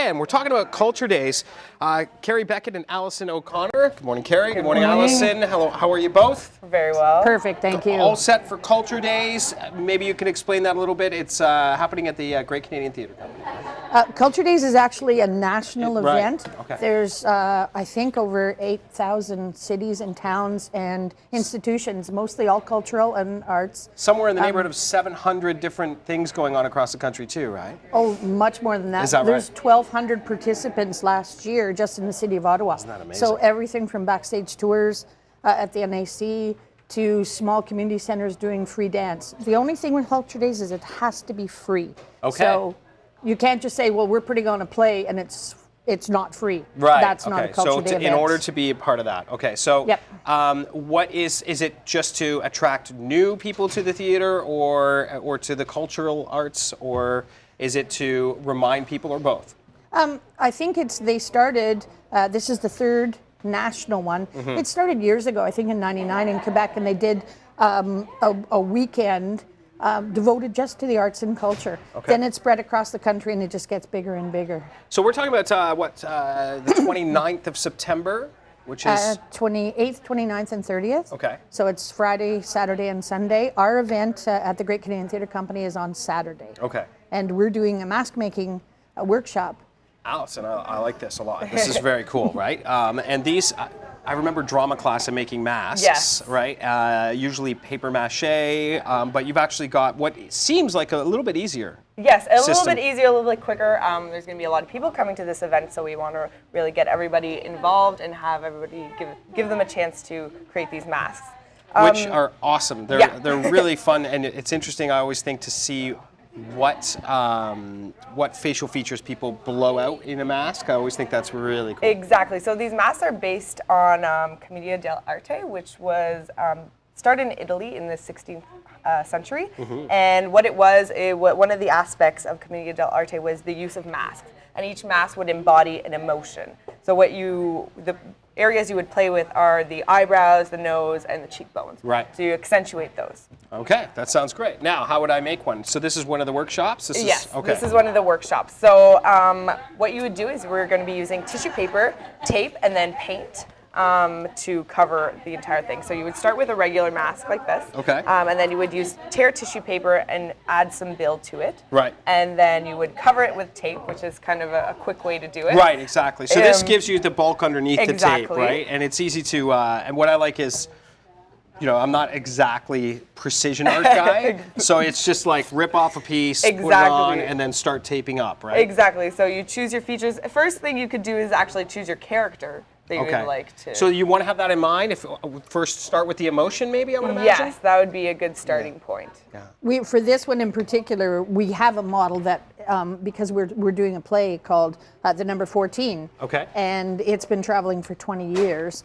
and we're talking about Culture Days. Kerry, Beckett, and Allison O'Connor. Good morning, Kerry. Good morning, Allison. Hello. How are you both? Very well. Perfect, thank you. All set for Culture Days. Maybe you can explain that a little bit. It's happening at the Great Canadian Theatre Company. Culture Days is actually a national event. Right. Okay. There's, I think, over 8,000 cities and towns and institutions, mostly all cultural and arts. Somewhere in the neighborhood of 700 different things going on across the country too, right? Oh, much more than that. Is that There's right? 1,200 participants last year just in the city of Ottawa. Isn't that amazing? So everything from backstage tours at the NAC to small community centers doing free dance. The only thing with Culture Days is it has to be free. Okay. So you can't just say, well, we're putting on a play and it's not free. Right. That's not a Culture Day event. In order to be a part of that. Okay. So Yep. what is it just to attract new people to the theater or to the cultural arts, or is it to remind people, or both? I think they started, this is the third national one. Mm-hmm. It started years ago, I think in '99 in Quebec, and they did a weekend devoted just to the arts and culture. Okay. Then it spread across the country and it just gets bigger and bigger. So we're talking about the 29th of September, which is 28th, 29th, and 30th. Okay. So it's Friday, Saturday, and Sunday. Our event at the Great Canadian Theatre Company is on Saturday. Okay. And we're doing a mask making workshop. Allison, I like this a lot. This is very cool, right? And these, I remember drama class and making masks, Yes. right? Usually paper mache, but you've actually got what seems like a little bit easier. Yes, a System. little bit easier, a little bit quicker. There's going to be a lot of people coming to this event, so we want to really get everybody involved and have everybody give them a chance to create these masks. Which are awesome. They're really fun, and it's interesting. I always think to see what facial features people blow out in a mask. I always think that's really cool. Exactly. So these masks are based on Commedia dell'arte, which was started in Italy in the 16th century. Mm-hmm. And what it was, one of the aspects of Commedia dell'arte was the use of masks. And each mask would embody an emotion. So the areas you would play with are the eyebrows, the nose, and the cheekbones. Right. So you accentuate those. Okay, that sounds great. Now, how would I make one? So this is one of the workshops? Yes, Okay. this is one of the workshops. So what you would do is we're going to be using tissue paper, tape, and then paint to cover the entire thing. So you would start with a regular mask like this. Okay. And then you would tear tissue paper and add some build to it. Right. And then you would cover it with tape, which is kind of a quick way to do it. Right, exactly. So this gives you the bulk underneath the tape, Exactly. right? And it's easy to, and what I like is, I'm not exactly precision art guy, so it's just like rip off a piece, put it on, Exactly. and then start taping up, right? Exactly. So you choose your features. First thing you could do is actually choose your character that you Okay. would like to. So you want to have that in mind? If first start with the emotion, maybe I would imagine. Yes, that would be a good starting point. Yeah. For this one in particular, we have a model that, because we're doing a play called The Number 14. Okay. And it's been traveling for 20 years.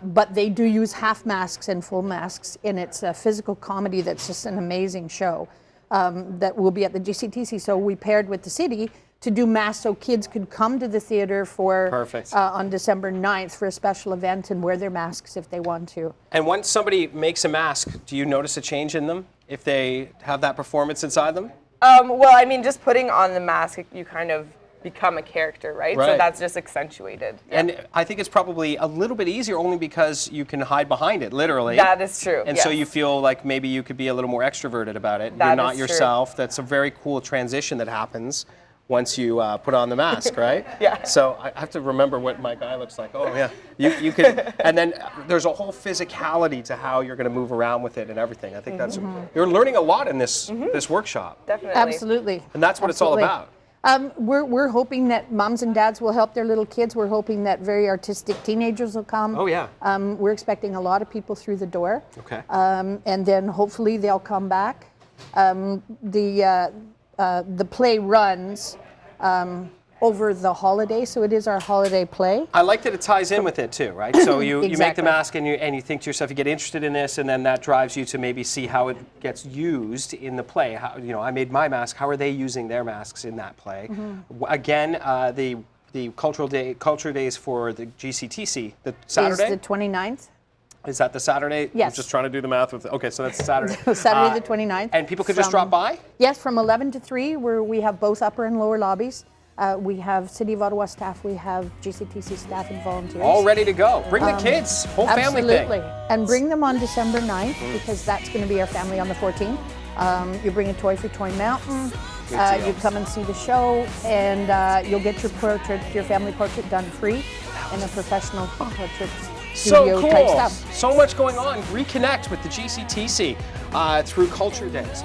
But they do use half masks and full masks, and it's a physical comedy that's just an amazing show that will be at the GCTC. So we paired with the city to do masks so kids could come to the theater for Perfect. On December 9th for a special event and wear their masks if they want to. And once somebody makes a mask, do you notice a change in them if they have that performance inside them? Well, I mean, just putting on the mask, you kind of become a character, right? Right. So that's just accentuated. And I think it's probably a little bit easier only because you can hide behind it, literally. That is true. And yes. so you feel like maybe you could be a little more extroverted about it. That You're not is true. yourself. That's a very cool transition that happens once you put on the mask, right? Yeah. So I have to remember what my guy looks like. Oh yeah, you could, and then there's a whole physicality to how you're going to move around with it and everything. I think that's you're learning a lot in this workshop, Definitely. Absolutely. and that's what it's all Absolutely. about. We're hoping that moms and dads will help their little kids. We're hoping that very artistic teenagers will come. Oh yeah. We're expecting a lot of people through the door. Okay. And then hopefully they'll come back. The play runs over the holiday, so it is our holiday play. I like that it ties in with it too, right? So you make the Exactly. mask and you think to yourself, you get interested in this, and then that drives you to maybe see how it gets used in the play. How, I made my mask. How are they using their masks in that play? Again, the culture days for the GCTC, the Saturday. Is the 29th. Is that the Saturday? Yes. I'm just trying to do the math with. Okay, so that's Saturday. Saturday the 29th. And people could just drop by. Yes, from 11 to 3, where we have both upper and lower lobbies. We have City of Ottawa staff, we have GCTC staff and volunteers. All ready to go. Bring the kids, whole family thing. Absolutely. And bring them on December 9th because that's going to be our family on the 14th. You bring a toy for Toy Mountain. You come and see the show, and you'll get your portrait, your family portrait done free in a professional portrait studio type stuff. So much going on. Reconnect with the GCTC through Culture Days.